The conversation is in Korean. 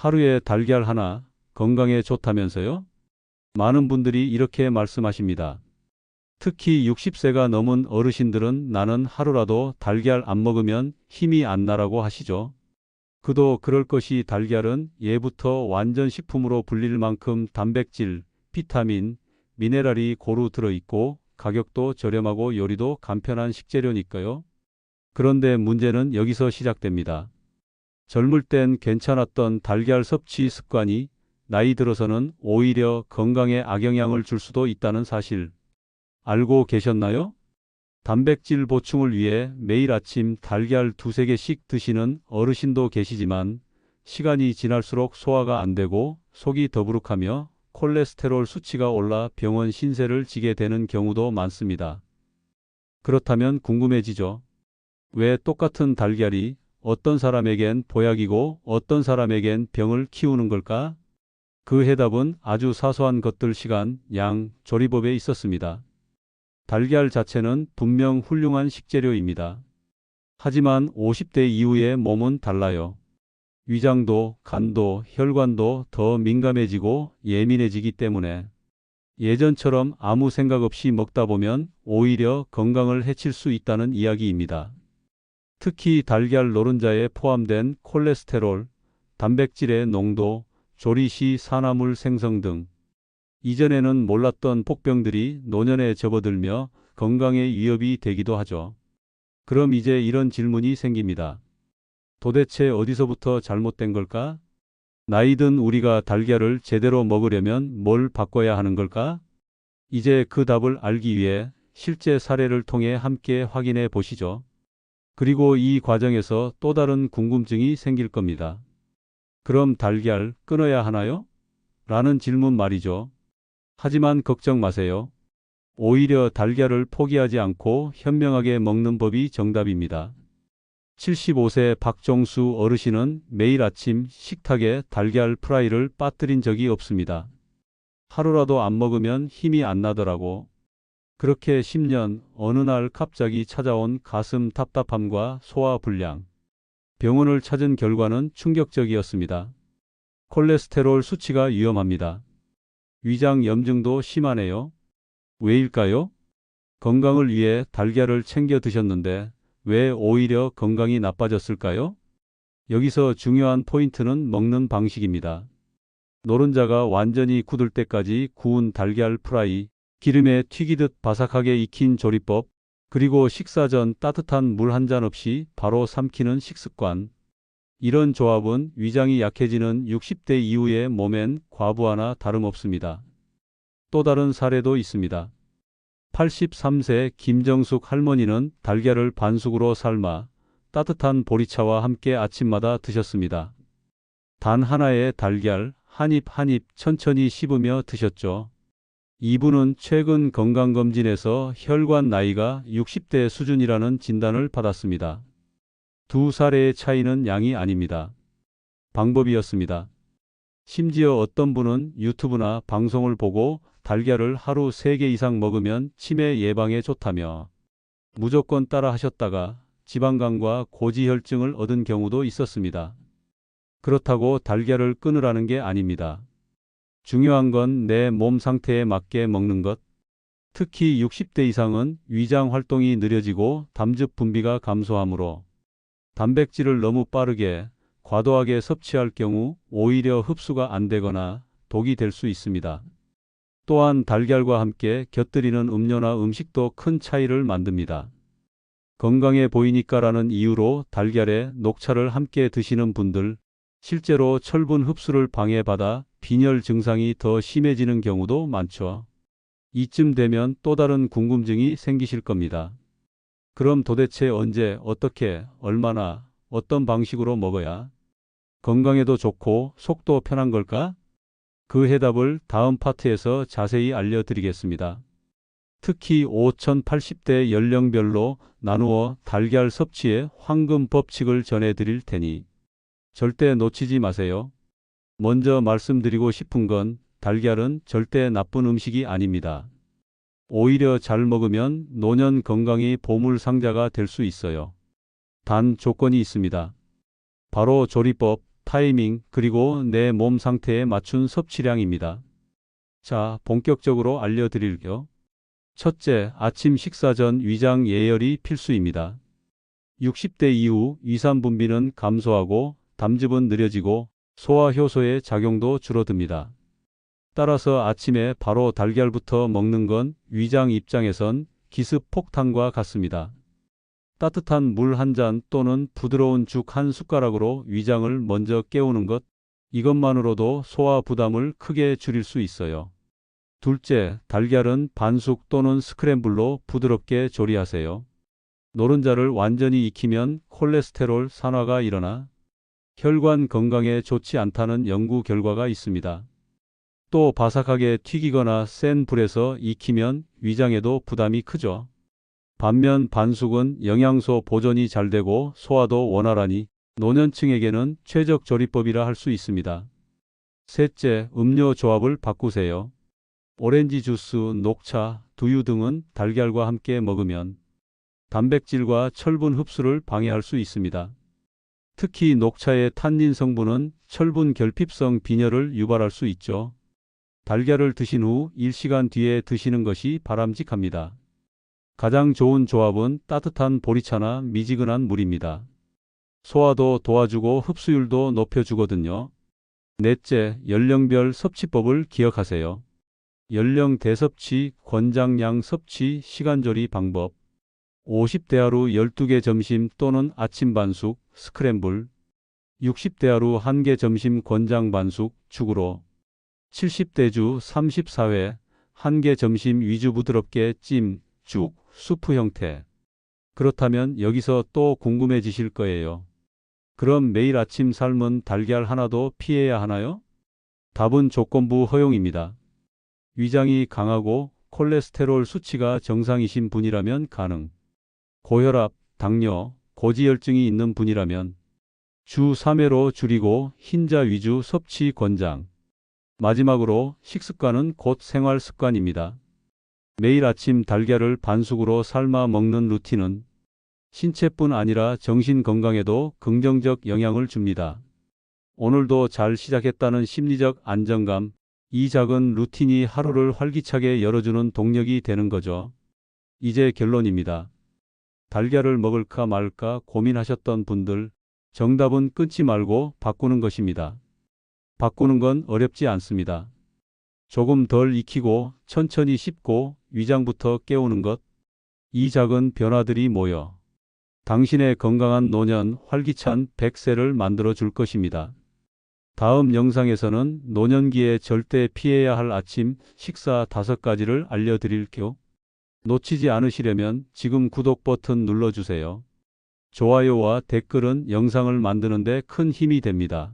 하루에 달걀 하나 건강에 좋다면서요? 많은 분들이 이렇게 말씀하십니다. 특히 60세가 넘은 어르신들은 나는 하루라도 달걀 안 먹으면 힘이 안 나라고 하시죠. 그도 그럴 것이 달걀은 예부터 완전 식품으로 불릴 만큼 단백질, 비타민, 미네랄이 고루 들어있고 가격도 저렴하고 요리도 간편한 식재료니까요. 그런데 문제는 여기서 시작됩니다. 젊을 땐 괜찮았던 달걀 섭취 습관이 나이 들어서는 오히려 건강에 악영향을 줄 수도 있다는 사실 알고 계셨나요? 단백질 보충을 위해 매일 아침 달걀 두세 개씩 드시는 어르신도 계시지만 시간이 지날수록 소화가 안 되고 속이 더부룩하며 콜레스테롤 수치가 올라 병원 신세를 지게 되는 경우도 많습니다. 그렇다면 궁금해지죠. 왜 똑같은 달걀이 어떤 사람에겐 보약이고 어떤 사람에겐 병을 키우는 걸까? 그 해답은 아주 사소한 것들 시간, 양, 조리법에 있었습니다. 달걀 자체는 분명 훌륭한 식재료입니다. 하지만 50대 이후의 몸은 달라요. 위장도, 간도, 혈관도 더 민감해지고 예민해지기 때문에 예전처럼 아무 생각 없이 먹다 보면 오히려 건강을 해칠 수 있다는 이야기입니다. 특히 달걀 노른자에 포함된 콜레스테롤, 단백질의 농도, 조리 시 산화물 생성 등 이전에는 몰랐던 폭병들이 노년에 접어들며 건강에 위협이 되기도 하죠. 그럼 이제 이런 질문이 생깁니다. 도대체 어디서부터 잘못된 걸까? 나이 든 우리가 달걀을 제대로 먹으려면 뭘 바꿔야 하는 걸까? 이제 그 답을 알기 위해 실제 사례를 통해 함께 확인해 보시죠. 그리고 이 과정에서 또 다른 궁금증이 생길 겁니다. 그럼 달걀 끊어야 하나요? 라는 질문 말이죠. 하지만 걱정 마세요. 오히려 달걀을 포기하지 않고 현명하게 먹는 법이 정답입니다. 75세 박종수 어르신은 매일 아침 식탁에 달걀 프라이를 빠뜨린 적이 없습니다. 하루라도 안 먹으면 힘이 안 나더라고. 그렇게 10년 어느 날 갑자기 찾아온 가슴 답답함과 소화불량. 병원을 찾은 결과는 충격적이었습니다. 콜레스테롤 수치가 위험합니다. 위장 염증도 심하네요. 왜일까요? 건강을 위해 달걀을 챙겨 드셨는데 왜 오히려 건강이 나빠졌을까요? 여기서 중요한 포인트는 먹는 방식입니다. 노른자가 완전히 굳을 때까지 구운 달걀 프라이, 기름에 튀기듯 바삭하게 익힌 조리법, 그리고 식사 전 따뜻한 물 한 잔 없이 바로 삼키는 식습관. 이런 조합은 위장이 약해지는 60대 이후의 몸엔 과부하나 다름없습니다. 또 다른 사례도 있습니다. 83세 김정숙 할머니는 달걀을 반숙으로 삶아 따뜻한 보리차와 함께 아침마다 드셨습니다. 단 하나의 달걀 한 입 한 입 천천히 씹으며 드셨죠. 이분은 최근 건강검진에서 혈관 나이가 60대 수준이라는 진단을 받았습니다. 두 사례의 차이는 양이 아닙니다. 방법이었습니다. 심지어 어떤 분은 유튜브나 방송을 보고 달걀을 하루 3개 이상 먹으면 치매 예방에 좋다며 무조건 따라 하셨다가 지방간과 고지혈증을 얻은 경우도 있었습니다. 그렇다고 달걀을 끊으라는 게 아닙니다. 중요한 건 내 몸 상태에 맞게 먹는 것. 특히 60대 이상은 위장 활동이 느려지고 담즙 분비가 감소하므로 단백질을 너무 빠르게 과도하게 섭취할 경우 오히려 흡수가 안 되거나 독이 될 수 있습니다. 또한 달걀과 함께 곁들이는 음료나 음식도 큰 차이를 만듭니다. 건강해 보이니까라는 이유로 달걀에 녹차를 함께 드시는 분들, 실제로 철분 흡수를 방해받아 빈혈 증상이 더 심해지는 경우도 많죠. 이쯤 되면 또 다른 궁금증이 생기실 겁니다. 그럼 도대체 언제, 어떻게, 얼마나, 어떤 방식으로 먹어야 건강에도 좋고 속도 편한 걸까? 그 해답을 다음 파트에서 자세히 알려드리겠습니다. 특히 5080대 연령별로 나누어 달걀 섭취의 황금 법칙을 전해드릴 테니 절대 놓치지 마세요. 먼저 말씀드리고 싶은 건 달걀은 절대 나쁜 음식이 아닙니다. 오히려 잘 먹으면 노년 건강이 보물상자가 될 수 있어요. 단 조건이 있습니다. 바로 조리법, 타이밍, 그리고 내 몸 상태에 맞춘 섭취량입니다. 자, 본격적으로 알려드릴게요. 첫째, 아침 식사 전 위장 예열이 필수입니다. 60대 이후 위산 분비는 감소하고 담즙은 느려지고 소화 효소의 작용도 줄어듭니다. 따라서 아침에 바로 달걀부터 먹는 건 위장 입장에선 기습 폭탄과 같습니다. 따뜻한 물 한 잔 또는 부드러운 죽 한 숟가락으로 위장을 먼저 깨우는 것, 이것만으로도 소화 부담을 크게 줄일 수 있어요. 둘째, 달걀은 반숙 또는 스크램블로 부드럽게 조리하세요. 노른자를 완전히 익히면 콜레스테롤 산화가 일어나 혈관 건강에 좋지 않다는 연구 결과가 있습니다. 또 바삭하게 튀기거나 센 불에서 익히면 위장에도 부담이 크죠. 반면 반숙은 영양소 보존이 잘 되고 소화도 원활하니 노년층에게는 최적 조리법이라 할 수 있습니다. 셋째, 음료 조합을 바꾸세요. 오렌지 주스, 녹차, 두유 등은 달걀과 함께 먹으면 단백질과 철분 흡수를 방해할 수 있습니다. 특히 녹차의 탄닌 성분은 철분 결핍성 빈혈을 유발할 수 있죠. 달걀을 드신 후 1시간 뒤에 드시는 것이 바람직합니다. 가장 좋은 조합은 따뜻한 보리차나 미지근한 물입니다. 소화도 도와주고 흡수율도 높여주거든요. 넷째, 연령별 섭취법을 기억하세요. 연령 대섭취, 권장량 섭취, 시간조리 방법. 50대 하루 12개 점심 또는 아침 반숙, 스크램블. 60대 하루 1개 점심 권장 반숙, 죽으로. 70대 주 34회, 1개 점심 위주 부드럽게 찜, 죽, 수프 형태. 그렇다면 여기서 또 궁금해지실 거예요. 그럼 매일 아침 삶은 달걀 하나도 피해야 하나요? 답은 조건부 허용입니다. 위장이 강하고 콜레스테롤 수치가 정상이신 분이라면 가능. 고혈압, 당뇨, 고지혈증이 있는 분이라면 주 3회로 줄이고 흰자 위주 섭취 권장. 마지막으로 식습관은 곧 생활 습관입니다. 매일 아침 달걀을 반숙으로 삶아 먹는 루틴은 신체뿐 아니라 정신 건강에도 긍정적 영향을 줍니다. 오늘도 잘 시작했다는 심리적 안정감, 이 작은 루틴이 하루를 활기차게 열어주는 동력이 되는 거죠. 이제 결론입니다. 달걀을 먹을까 말까 고민하셨던 분들, 정답은 끊지 말고 바꾸는 것입니다. 바꾸는 건 어렵지 않습니다. 조금 덜 익히고 천천히 씹고 위장부터 깨우는 것, 이 작은 변화들이 모여 당신의 건강한 노년, 활기찬 100세를 만들어 줄 것입니다. 다음 영상에서는 노년기에 절대 피해야 할 아침 식사 5가지를 알려드릴게요. 놓치지 않으시려면 지금 구독 버튼 눌러주세요. 좋아요와 댓글은 영상을 만드는 데 큰 힘이 됩니다.